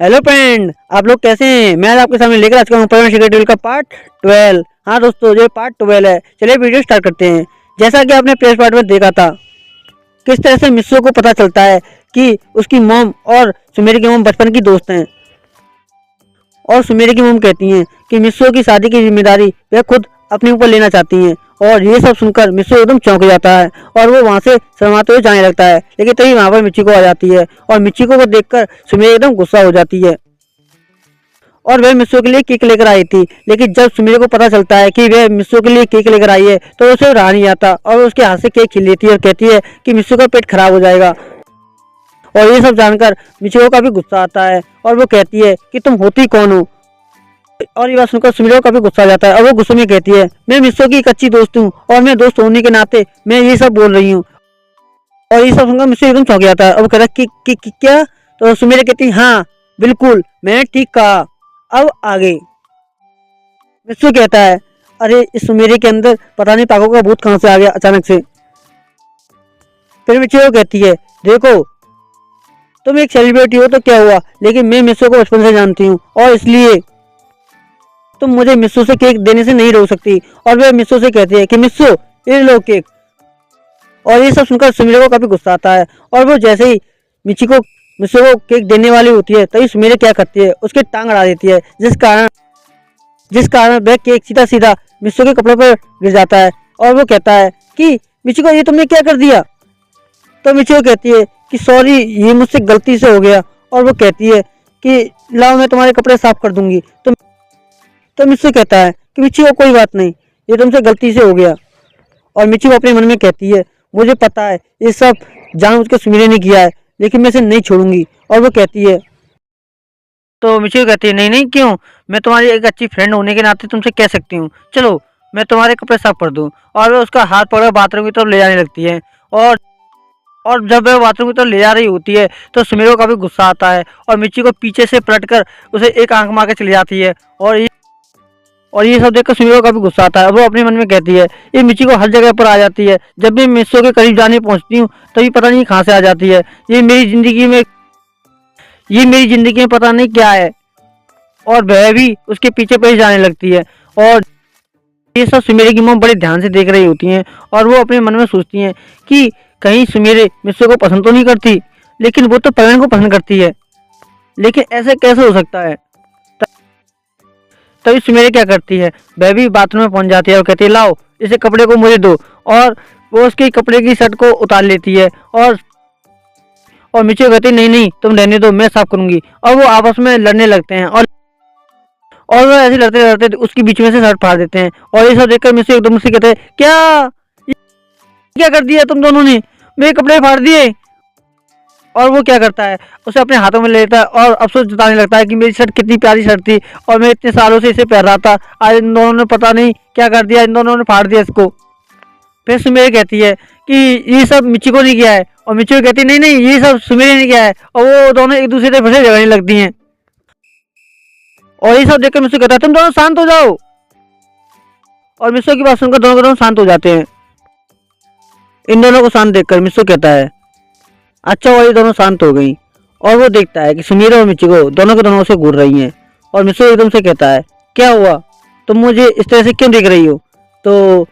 Hello friend, आप लोग कैसे हैं। मैं आज आपके सामने लेकर आ चुका हूँ परमानेंट शेड्यूल का पार्ट 12। हाँ दोस्तों, ये पार्ट 12 है। चलिए वीडियो स्टार्ट करते हैं। जैसा कि आपने प्लेस पार्ट में देखा था किस तरह से मिस्सो को पता चलता है कि उसकी मॉम और सुमेरी की मॉम बचपन की दोस्त हैं, और सुमेरी की मॉम कहती हैं कि मिस्सो की शादी की जिम्मेदारी वह खुद अपने ऊपर लेना चाहती हैं। और ये सब सुनकर मिस्सो एकदम चौंक जाता है और वो वहाँ से शर्माते हुए जाने लगता है। लेकिन तभी वहाँ पर मिचिको आ जाती है और मिचिको को देखकर सुमेरी एकदम गुस्सा हो जाती है और वह मिस्सो के लिए केक लेकर आई थी। लेकिन जब सुमेरी को पता चलता है कि वह मिस्सो के लिए केक लेकर आई है तो उसे रहा नहीं आता और वो उसके हाथ से केक छीन लेती है और कहती है कि मिस्सो का पेट खराब हो जाएगा। और ये सब जानकर मिचिको का भी गुस्सा आता है और वो कहती है कि तुम होती कौन हो। और ये बात सुनकर सुमेरी को काफी गुस्सा आ जाता है और वो गुस्से में कहती है मैं मिस्सो की एक अच्छी दोस्त हूँ और मैं दोस्त होने के नाते मैं ये सब बोल रही हूँ। और ये सब सुनकर मिस्सो एकदम चौंक जाता है और वो कहता है कि क्या। तो सुमेरी कहती है हाँ बिल्कुल, मैंने ठीक कहा। अब आगे मिस्सो कहता है अरे इस सुमेरी के अंदर पता नहीं पागल का भूत कहाँ से आ गया अचानक से। फिर मिचिको कहती है देखो, तुम एक सेलिब्रिटी हो तो क्या हुआ, लेकिन मैं मिस्सो को बचपन से जानती हूँ और इसलिए तुम मुझे मिस्सो से केक देने से नहीं रोक सकती। और वह मिस्सो से कहती है कि मिस्सो ये लो केक। और ये सब सुनकर सुमेरी को काफी गुस्सा आता है और वो जैसे ही मिचिको मिस्सो को केक देने वाली होती है तभी सुमेरी क्या करती है, उसके टांग अड़ा देती है, जिस कारण वह केक सीधा सीधा मिस्सो के कपड़े पर गिर जाता है। और वो कहता है कि मिचिको ये तुमने क्या कर दिया। तो मिचिको कहती है कि सॉरी, ये मुझसे गलती से हो गया। और वो कहती है कि लाओ मैं तुम्हारे कपड़े साफ कर दूंगी। तो मिचिको कहता है कि मिचिको कोई बात नहीं, ये तुमसे गलती से हो गया। और मिचिको अपने मन में कहती है मुझे पता है ये सब जानबूझ के सुमेरी ने किया है, लेकिन मैं इसे नहीं छोड़ूंगी। और वो कहती है तो मिचिको कहती है नहीं नहीं क्यों, मैं तुम्हारी एक अच्छी फ्रेंड होने के नाते तुमसे कह सकती हूँ, चलो मैं तुम्हारे कपड़े साफ कर दूँ। और वह उसका हाथ पकड़ बाथरूम की तरफ ले जाने लगती है। और और जब वह बाथरूम की तरफ ले जा रही होती है तो सुमेरी को काफी गुस्सा आता है और मिचिको पीछे से पलट कर उसे एक आंख मार के चली जाती है। और ये सब देखकर सुमेरी को काफी गुस्सा आता है। वो अपने मन में कहती है ये मिचिको हर जगह पर आ जाती है, जब भी मिस्सो के करीब जाने पहुंचती हूँ तभी पता नहीं कहाँ से आ जाती है। ये मेरी जिंदगी में पता नहीं क्या है। और वह भी उसके पीछे पीछे जाने लगती है। और ये सब सुमेरी की मॉम बड़े ध्यान से देख रही होती हैं और वो अपने मन में सोचती हैं कि कहीं सुमेरी मिस्सो को पसंद तो नहीं करती, लेकिन वो तो परवीन को पसंद करती है, लेकिन ऐसे कैसे हो सकता है। तभी सुमेरी क्या करती है, वह भी बाथरूम में पहुंच जाती है और कहती है लाओ इसे कपड़े को मुझे दो। और वो उसके कपड़े की शर्ट को उतार लेती है और मिचिको कहती है नहीं नहीं तुम रहने दो, मैं साफ करूंगी। और वो आपस में लड़ने लगते हैं और वो ऐसे लड़ते लड़ते उसके बीच में से शर्ट फाड़ देते हैं। और ये सब देखकर मिचिको एकदम से कहते हैं क्या कर दिया तुम दोनों ने, मेरे कपड़े फाड़ दिए। और वो क्या करता है, उसे अपने हाथों में ले लेता है और अफसोस जताने लगता है कि मेरी शर्ट कितनी प्यारी शर्ट थी और मैं इतने सालों से इसे पहन रहा था, आज इन दोनों ने पता नहीं क्या कर दिया, इन दोनों ने फाड़ दिया इसको। फिर सुमेरी कहती है कि ये सब मिचिको ने किया है। और मिचिको कहती है नहीं नहीं ये सब सुमेरी ने किया है। और वो दोनों एक दूसरे से फिर से झगड़ने लगती हैं। और ये सब देखकर मिस्सो कहता है तुम दोनों शांत हो जाओ। और मिस्सो की बात सुनकर दोनों के दोनों शांत हो जाते हैं। इन दोनों को शांत देखकर मिस्सो कहता है अच्छा हुआ ये दोनों शांत हो गई। और वो देखता है कि सुमेरी और मिचिको दोनों के दोनों से घूर रही हैं। और मिस्सो एकदम से कहता है क्या हुआ, तुम मुझे इस तरह से क्यों देख रही हो। तो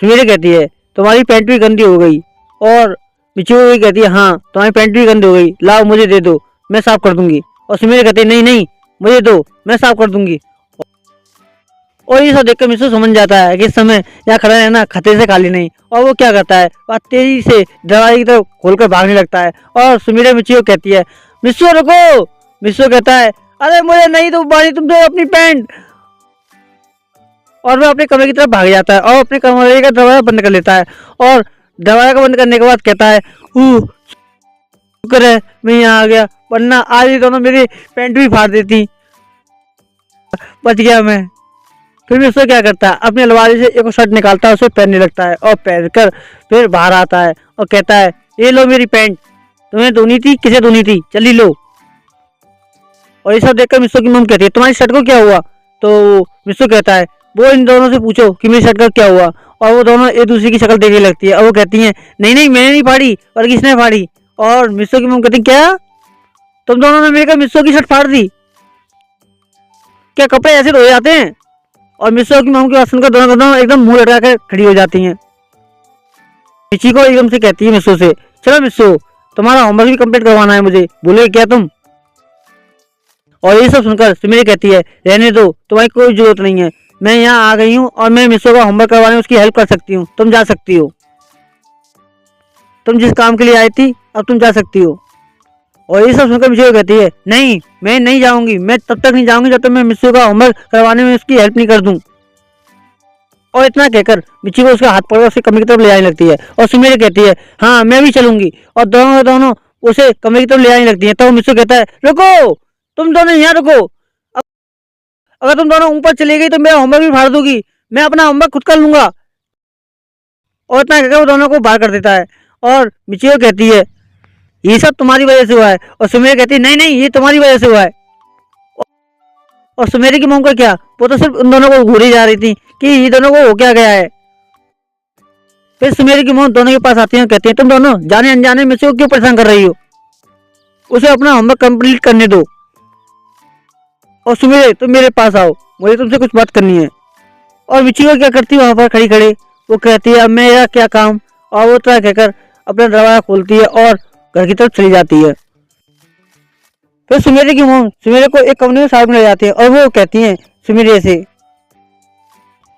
सुमेरी कहती है तुम्हारी पैंट भी गंदी हो गई। और मिचिको भी कहती है हाँ तुम्हारी पैंट भी गंदी हो गई, लाओ मुझे दे दो, मैं साफ कर दूंगी। और सुमेरी कहती है नहीं नहीं मुझे दो, मैं साफ कर दूंगी। और ये सब देखकर मिस्सो समझ जाता है कि इस समय यहाँ खड़ा रहना खतरे से खाली नहीं। और वो क्या करता है, वह तेजी से दरवाजे की तरफ खोलकर भागने लगता है। और सुमेरी मिचिको कहती है मिस्सो रुको। मिस्सो कहता है अरे मुझे नहीं तो बानी, तुम तो अपनी पैंट। और वह अपने कमरे की तरफ भाग जाता है और अपने कमरे का दरवाजा बंद कर लेता है। और दरवाजा को बंद करने के बाद कहता है शुक्र है मैं यहाँ आ गया, वरना आज ही दोनों मेरी पैंट भी फाड़ देती, बच गया मैं। फिर मिस्सो क्या करता है, अपनी अलमारी से एक शर्ट निकालता है, उसे पहनने लगता है और पहनकर फिर बाहर आता है और कहता है ये लो मेरी पैंट, तुम्हें धोनी थी, किसे धोनी थी, चली लो। और ये सब देखकर मिस्सो की मम कहती है तुम्हारी शर्ट को क्या हुआ। तो मिस्सो कहता है वो इन दोनों से पूछो कि मेरी शर्ट का क्या हुआ। और वो दोनों एक दूसरे की शक्ल देखने लगती है और वो कहती हैं नहीं नहीं मैंने नहीं फाड़ी और किसने फाड़ी। और मिस्सो की मम कहती क्या, तुम दोनों ने मिलकर मिस्सो की शर्ट फाड़ दी। क्या कपड़े ऐसे धोए जाते हैं? और मिस्सो की मॉम की बात सुनकर दोनों दोनों एकदम मुंह लटका कर खड़ी हो जाती हैं। मिची को एकदम से कहती है मिस्सो से, चलो मिस्सो, तुम्हारा होमवर्क भी कंप्लीट करवाना है मुझे, भूले क्या तुम? और ये सब सुनकर सुमेरी कहती है, रहने दो, तुम्हारी कोई जरूरत नहीं है, मैं यहाँ आ गई हूँ और मैं मिस्सो का होमवर्क करवाने में उसकी हेल्प कर सकती हूँ, तुम जा सकती हो। तुम जिस काम के लिए आई थी अब तुम जा सकती हो। और ये सब सुनकर मिची कहती है, नहीं मैं नहीं जाऊंगी, मैं तब तक नहीं जाऊंगी जब तक मैं मिस्सो का होमवर्क करवाने में उसकी हेल्प नहीं कर दूं। और इतना कहकर मिची को उसका हाथ पकड़ उसे कमरे की तरफ ले आने लगती है। और सुमेरी कहती है, हाँ मैं भी चलूंगी। और दोनों दोनों उसे कमरे की तरफ ले आने लगती है। तो मिस्सो कहता है, रुको, तुम दोनों यहाँ रुको, अगर तुम दोनों ऊपर चली गई तो मेरा होमवर्क भी फाड़ दूंगी, मैं अपना होमवर्क खुद कर लूंगा। और इतना कहकर वो दोनों को बाहर कर देता है। और मिचियो कहती है, ये सब तुम्हारी वजह से हुआ है। और सुमेरी कहती है, नहीं नहीं ये तुम्हारी वजह से हुआ है। और सुमेरी की मॉम का क्या, वो तो सिर्फ उन दोनों को घूरी जा रही थी कि ये दोनों को हो क्या गया है। फिर सुमेरी की मॉम दोनों के पास आती है और कहती है, तुम दोनों जाने अनजाने मिचियो को क्यों परेशान कर रही हो, उसे अपना होमवर्क कंप्लीट करने दो। और सुमेरे तुम मेरे पास आओ, मुझे तुमसे कुछ बात करनी है। और मिचियो क्या करती है वहां पर खड़ी खड़े, वो कहती है, अब मेरा क्या काम। और वो तरह कहकर अपना दरवाजा खोलती है और घर की तरफ चली जाती है। फिर सुमेरे की मॉम सुमेरे को एक कमरे में साथ में ले जाती है और वो कहती है सुमेरे से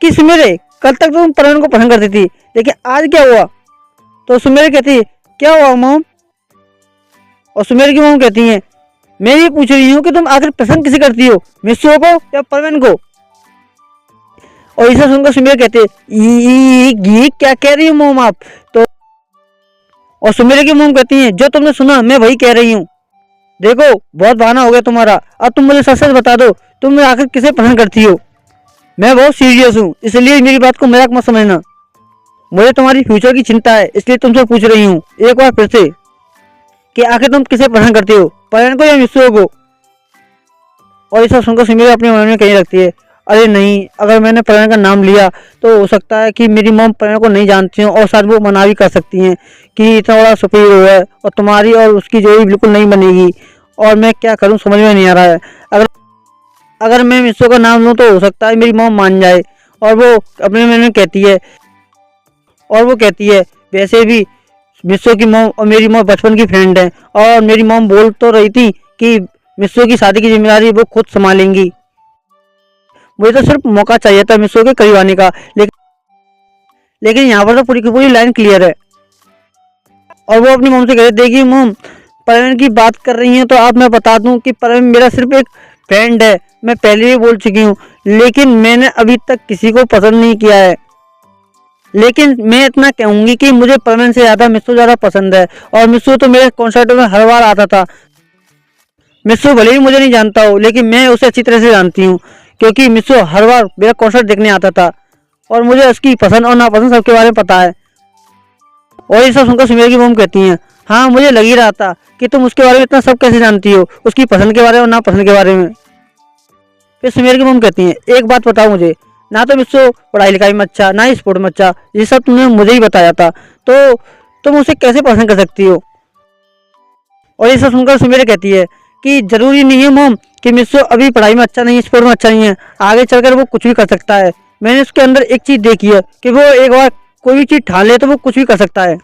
कि सुमेरे, कल तक तुम परवीन को पसंद करती थी, लेकिन आज क्या हुआ? तो सुमेरे कहती है, क्या हुआ मॉम? और सुमेरे की मॉम कहती है, मैं ये पूछ रही हूँ कि तुम आखिर पसंद किसे करती हो, मिस्सो को या परवीन को? और इसे सुनकर सुमेर कहते हैं, ये क्या कह रही हो मॉम आप? तो और सुमेर की मॉम कहती है, जो तुमने सुना मैं वही कह रही हूँ। देखो बहुत बहाना हो गया तुम्हारा, अब तुम मुझे सच सच बता दो, तुम आखिर किसे पसंद करती हो? मैं बहुत सीरियस हूँ, इसलिए मेरी बात को मजाक मत समझना। मुझे तुम्हारी फ्यूचर की चिंता है, इसलिए तुमसे पूछ रही हूँ एक बार फिर से कि आखिर तुम किसे पसंद करते हो, परवीन को या मिस्सो को? और इसे सुनकर सुमेर अपने मन में कहने लगती है, अरे नहीं, अगर मैंने परवीन का नाम लिया तो हो सकता है कि मेरी मॉम परवीन को नहीं जानती हो और शायद वो मना भी कर सकती हैं कि इतना बड़ा सुपर हीरो है और तुम्हारी और उसकी जोड़ी बिल्कुल नहीं बनेगी। और मैं क्या करूं समझ में नहीं आ रहा है। अगर मैं मिस्सो का नाम लूं तो हो सकता है मेरी मॉम मान जाए। और वो अपने मन में कहती है, वैसे भी मिस्सो की मॉम और मेरी मॉम बचपन की फ्रेंड है और मेरी मॉम बोल तो रही थी कि मिस्सो की शादी की जिम्मेदारी वो खुद संभालेंगी। मुझे तो सिर्फ मौका चाहिए था मिस्सो के करीब आने का, लेकिन यहाँ पर तो पूरी की पूरी लाइन क्लियर है। और वो अपनी मॉम से कह रही, देखिए मॉम, परवीन की बात कर रही हैं तो आप मैं बता दूं कि परवीन मेरा सिर्फ एक फ्रेंड है, मैं पहले भी बोल चुकी हूँ, लेकिन मैंने अभी तक किसी को पसंद नहीं किया है। लेकिन मैं इतना कहूंगी कि मुझे परवीन से ज्यादा मिस्सो ज्यादा पसंद है। और मिस्सो तो मेरे कॉन्सर्ट में हर बार आता था। मिस्सो भले ही मुझे नहीं जानता हो, लेकिन मैं उसे अच्छी तरह से जानती हूँ, क्योंकि मिस्सो हर बार मेरा कॉन्सर्ट देखने आता था और मुझे उसकी पसंद और नापसंद सबके बारे में पता है। और ये सब सुनकर सुमेर की मॉम कहती हैं, हाँ मुझे लग ही रहा था कि तुम उसके बारे में इतना सब कैसे जानती हो, उसकी पसंद के बारे में और नापसंद के बारे में। फिर सुमेर की मॉम कहती हैं, एक बात बताओ मुझे, ना तो मिस्सो पढ़ाई लिखाई में अच्छा, ना ही स्पोर्ट में अच्छा, ये सब तुमने मुझे ही बताया था, तो तुम उसे कैसे पसंद कर सकती हो? और ये सब सुनकर सुमेर कहती है कि जरूरी नहीं है मॉम कि मिस्सो अभी पढ़ाई में अच्छा नहीं है, स्पोर्ट में अच्छा नहीं है, आगे चलकर वो कुछ भी कर सकता है। मैंने उसके अंदर एक चीज देखी है कि वो एक बार कोई भी चीज ठान ले तो वो कुछ भी कर सकता है।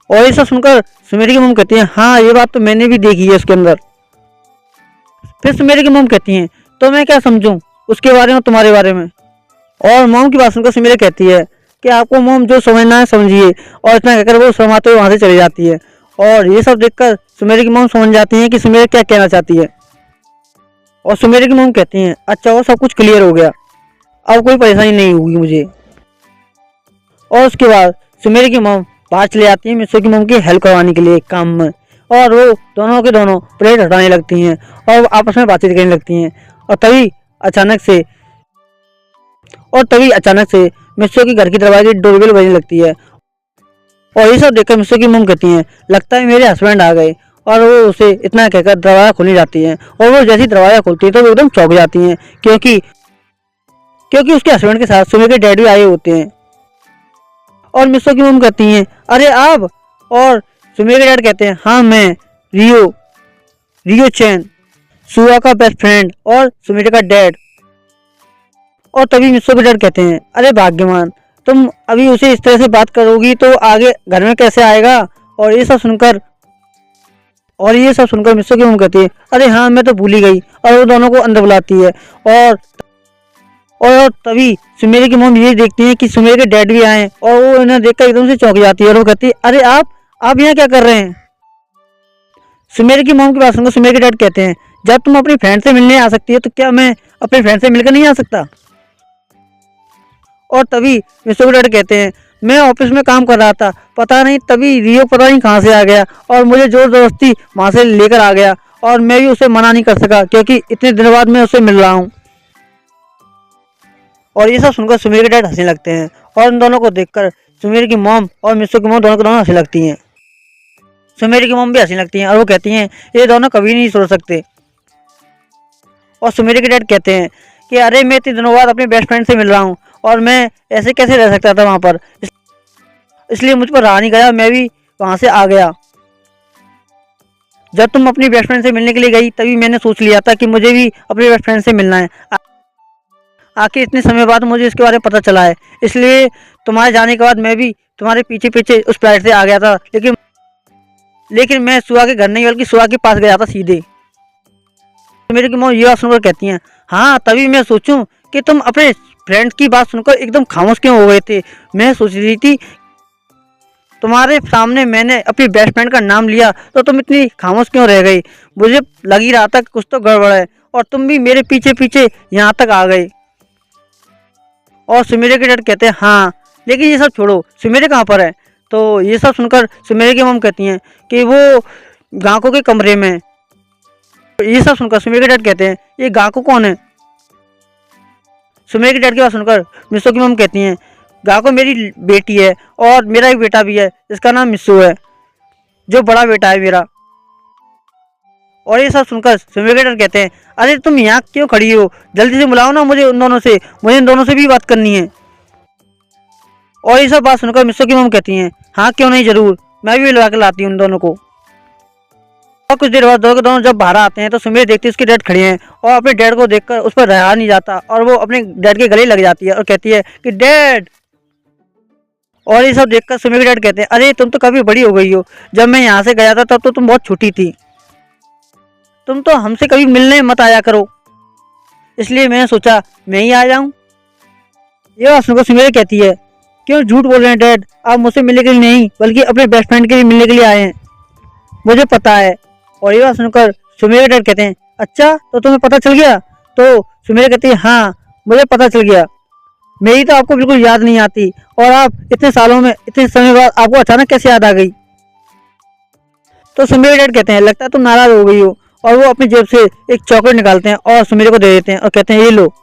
और ये सब सुनकर सुमेरी की मॉम कहती है, हाँ ये बात तो मैंने भी देखी है उसके अंदर। फिर सुमेरी की मॉम कहती है, तो मैं क्या समझूं उसके बारे में, तुम्हारे बारे में? और मॉम की बात सुनकर सुमेरी कहती है कि आपको मॉम जो समझना है समझिए। और इतना कहकर वो शर्माते हुए वहां से चली जाती है। और ये सब देखकर सुमेरी की मॉम समझ जाती है कि सुमेरी क्या कहना चाहती है। और सुमेरी की मॉम कहती हैं, अच्छा वो सब कुछ क्लियर हो गया, अब कोई परेशानी नहीं होगी मुझे। और उसके बाद सुमेरी की मॉम बाहर चले जाती है मिस्सो की मॉम की हेल्प करवाने के लिए काम में। और वो दोनों के दोनों प्लेट हटाने लगती हैं और आपस में बातचीत करने लगती हैं। और तभी अचानक से मिस्सो के घर की दरवाजे की डोरबेल बजने लगती है। और ये सब देखकर मिस्सो की मॉम कहती हैं, लगता है मेरे हस्बैंड आ गए। और वो उसे इतना कहकर दरवाजा खोलने जाती हैं। और वो जैसी दरवाजा खोलती है तो वो एकदम चौंक जाती हैं, क्योंकि उसके हस्बैंड के साथ सुमेर के डैड भी आए होते हैं। और मिस्सो की मॉम कहती हैं, अरे आप? और सुमेर के डैड कहते हैं, हाँ मैं, रियो। रियो चैन, सुआ का बेस्ट फ्रेंड और सुमिरा का डैड। और तभी मिस्सो के डैड कहते हैं, अरे भाग्यवान, तुम अभी उसे इस तरह से बात करोगी तो आगे घर में कैसे आएगा। और ये सब सुनकर मिस्सो की मम्मी कहती है, अरे हाँ मैं तो भूल ही गई। और वो दोनों को अंदर बुलाती है। और तभी सुमेरी की मम्मी ये देखती है कि सुमेरी के डैड भी आए और वो इन्हें देखकर एकदम से चौंक जाती है और वो कहती है, अरे आप यहाँ क्या कर रहे हैं। सुमेरी की मम्मी की बात सुनकर सुमेरी के डैड कहते हैं, जब तुम अपनी फ्रेंड से मिलने आ सकती हो तो क्या मैं अपने फ्रेंड से मिलकर नहीं आ सकता। और तभी मिस्टर डैड कहते हैं, मैं ऑफिस में काम कर रहा था, पता नहीं तभी रियो पता नहीं कहाँ से आ गया और मुझे जोर जबरदस्ती वहाँ से लेकर आ गया और मैं भी उसे मना नहीं कर सका क्योंकि इतने दिन बाद मैं उसे मिल रहा हूँ। और ये सब सुनकर सुमेर के डैड हंसने लगते हैं और उन दोनों को देखकर सुमेर की मॉम और मिस्सो की मॉम दोनों को दोनों हंसने लगती हैं। सुमेर की मॉम भी हंसने लगती हैं और वो कहती हैं, ये दोनों कभी नहीं सो सकते। और सुमेर के डैड कहते हैं कि अरे मैं इतने दिनों बाद अपने बेस्ट फ्रेंड से मिल रहा हूँ और मैं ऐसे कैसे रह सकता था वहाँ पर, इसलिए मुझ पर रहा नहीं गया, मैं भी वहाँ से आ गया। जब तुम अपनी बेस्ट फ्रेंड से मिलने के लिए गई तभी मैंने सोच लिया था कि मुझे भी अपने बेस्ट फ्रेंड से मिलना है। आखिर इतने समय बाद मुझे इसके बारे में पता चला है, इसलिए तुम्हारे जाने के बाद मैं भी तुम्हारे पीछे पीछे उस फ्लाइट से आ गया था। लेकिन मैं सुआ के घर नहीं बल्कि सुआ के पास गया था सीधे। तो मेरी मॉम ये बात सुनकर कहती हैं, हाँ तभी मैं सोचूं कि तुम अपने फ्रेंड की बात सुनकर एकदम खामोश क्यों हो गए थे। मैं सोच रही थी तुम्हारे सामने मैंने अपनी बेस्ट फ्रेंड का नाम लिया तो तुम इतनी खामोश क्यों रह गई। मुझे लग ही रहा था कि कुछ तो गड़बड़ है और तुम भी मेरे पीछे पीछे यहाँ तक आ गए। और सुमेरे के डैड कहते हैं, हाँ लेकिन ये सब छोड़ो, सुमेरे कहाँ पर है। तो ये सब सुनकर सुमेरे की मॉम कहती हैं कि वो गांको के कमरे में। ये सब सुनकर सुमेरे के डैड कहते हैं, ये गांको कौन है। सुमेरे के डैड की बात सुनकर मिस्सो की मॉम कहती हैं, गांको मेरी बेटी है और मेरा एक बेटा भी है जिसका नाम मिस्सो है, जो बड़ा बेटा है मेरा। और ये सब सुनकर सुमेरे के डैड कहते हैं, अरे तुम यहाँ क्यों खड़ी हो, जल्दी से बुलाओ ना मुझे उन दोनों से, मुझे इन दोनों से भी बात करनी है। और ये सब बात सुनकर मिस्सो की मॉम कहती हैं, हाँ क्यों नहीं, जरूर मैं भी बुला के लाती हूँ उन दोनों को। और कुछ देर बाद दोनों के दोनों जब बाहर आते हैं तो सुमेर देखती है उसके डैड खड़े हैं और अपने डैड को देखकर उस पर रहा नहीं जाता और वो अपने डैड के गले लग जाती है और कहती है कि डैड। और ये सब देखकर सुमेर के डैड कहते हैं, अरे तुम तो काफी बड़ी हो गई हो, जब मैं यहाँ से गया था तब तो तुम बहुत छोटी थी, तुम तो हमसे कभी मिलने मत आया करो, इसलिए मैंने सोचा मैं ही आ जाऊं। ये बात सुनकर सुमेर कहती है, क्यों झूठ बोल रहे हैं डैड, आप मुझसे मिलने के लिए नहीं बल्कि अपने बेस्ट फ्रेंड के लिए मिलने के लिए आए हैं, मुझे पता है। और ये बात सुनकर सुमेर डैड कहते हैं, अच्छा तो तुम्हें पता चल गया। तो सुमेर कहती है, हाँ मुझे पता चल गया, मेरी तो आपको बिल्कुल याद नहीं आती और आप इतने सालों में इतने समय बाद आपको अचानक कैसे याद आ गई। तो सुमेर डैड कहते हैं, लगता है तुम नाराज हो गई हो। और वो अपनी जेब से एक चॉकलेट निकालते हैं और सुमेर को दे देते हैं और कहते हैं, ये लो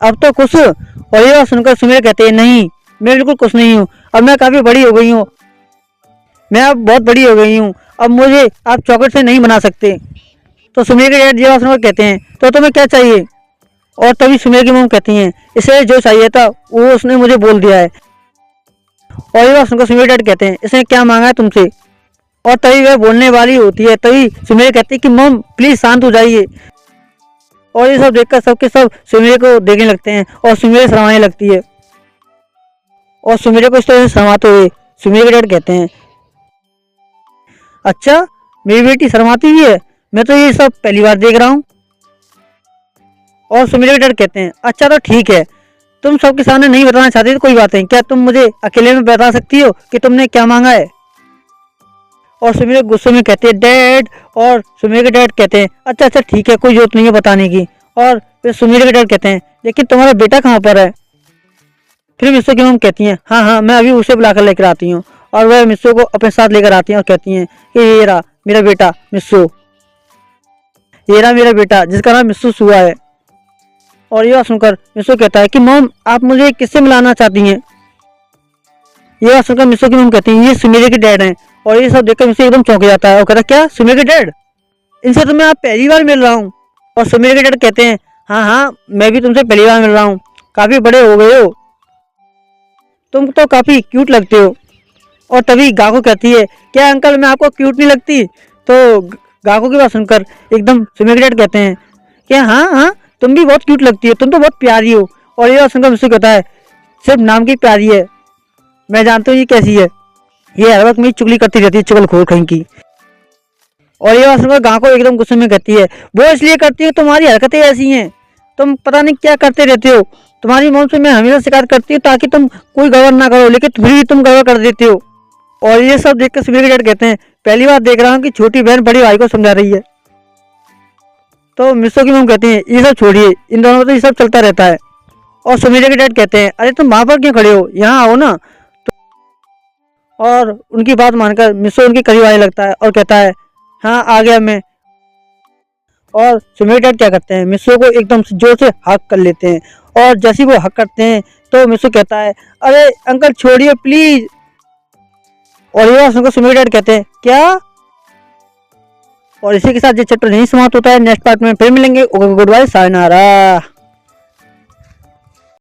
अब तो खुश। और ये बात सुनकर सुमेर कहते हैं, नहीं मैं बिल्कुल खुश नहीं हूँ, अब मैं काफी बड़ी हो गई हूँ, मैं अब बहुत बड़ी हो गई हूँ, अब मुझे आप चॉकलेट से नहीं बना सकते। तो सुमेर के डैड ये बात सुनकर कहते हैं, तो तुम्हें क्या चाहिए। और तभी सुमेर की मॉम कहती हैं, इसे जो चाहिए था वो उसने मुझे बोल दिया है। और ये बात सुनकर सुमेर डैड कहते हैं, इसने क्या मांगा है तुमसे। और तभी वह बोलने वाली होती है तभी सुमेर कहती है कि मॉम प्लीज शांत हो जाइए। और ये सब देखकर सबके सब सुमेर को देखने लगते हैं और सुमेर शर्माने लगती है। और सुमेर को इस तरह से शर्माते हुए सुमेर के डैड कहते हैं, अच्छा मेरी बेटी शर्माती भी है, मैं तो ये सब पहली बार देख रहा हूँ। और सुमेर के डैड कहते हैं, अच्छा तो ठीक है, तुम सबके सामने नहीं बताना चाहती तो कोई बात नहीं, क्या तुम मुझे अकेले में बता सकती हो कि तुमने क्या मांगा है। और सुमेर गुस्से में कहते हैं, डैड। और सुमेर के डैड कहते हैं, अच्छा अच्छा ठीक है, कोई जरूरत नहीं है बताने की। और फिर सुमेर के डैड कहते हैं, लेकिन तुम्हारा बेटा कहाँ पर है। फिर मिस्सो की मॉम कहती हैं, हाँ हाँ मैं अभी उसे बुलाकर लेकर आती हूँ। और वह मिस्सो को अपने साथ लेकर आती हैं और कहती हैं कि ये रहा मेरा बेटा मिस्सो, ये रहा मेरा बेटा जिसका नाम मिस्सो सुआ है। और ये बात सुनकर मिस्सो कहता है कि मॉम आप मुझे किससे मिलाना चाहती हैं। ये बात सुनकर मिस्सो की मॉम कहती है, ये सुमेर के डैड हैं। और ये सब देखकर मिस्सो एकदम चौंक जाता है और कहता है, क्या सुमेर के डैड, इनसे तो मैं आप पहली बार मिल रहा हूँ। और सुमेर के डैड कहते हैं, हाँ हाँ मैं भी तुमसे पहली बार मिल रहा हूँ, काफी बड़े हो गए हो, तुम तो काफी क्यूट लगते हो। और तभी गाको कहती है, क्या अंकल मैं आपको क्यूट नहीं लगती। तो गाको की बात सुनकर एकदम सुमी के डैड कहते हैं कि हाँ हाँ तुम भी बहुत क्यूट लगती हो, तुम तो बहुत प्यारी हो। और ये बात सुनकर मिस्सू कहता है सिर्फ नाम की प्यारी है, मैं जानता हूँ ये कैसी है, ये हर वक्त मेरी चुगली करती रहती है, चुगलखोर कहीं की। और ये बात सुनकर गाको एकदम गुस्से में कहती है वो इसलिए करती है तुम्हारी हरकतें ऐसी हैं, तुम पता नहीं क्या करते रहते हो, तुम्हारी मॉम से मैं हमेशा शिकायत करती हूँ ताकि तुम कोई गड़बड़ ना करो, लेकिन फिर भी तुम गड़बड़ कर देते हो। और ये सब देखकर सुमी के डैड कहते हैं पहली बार देख रहा हूँ कि छोटी बहन बड़ी भाई को समझा रही है। तो मिस्सो की मॉम कहती है ये सब छोड़िए, इन दोनों में तो ये सब चलता रहता है। और सुमीरा के डैड कहते हैं अरे तुम वहां पर क्यों खड़े हो, यहाँ आओ ना। और उनकी बात मानकर मिस्सो उनके करीब आने लगता है और कहता है हाँ आ गया मैं। और सुमीरा डैड क्या करते हैं मिस्सो को एकदम से जोर से हक कर लेते हैं। और जैसे ही वो हक करते हैं तो मिस्सो कहता है अरे अंकल छोड़िए प्लीज। और ये बात सुनकर सुमीरा डैड कहते हैं क्या। और इसी के साथ ये चैप्टर नहीं समाप्त होता है, नेक्स्ट पार्ट में फिर मिलेंगे। Okay good bye, sayonara.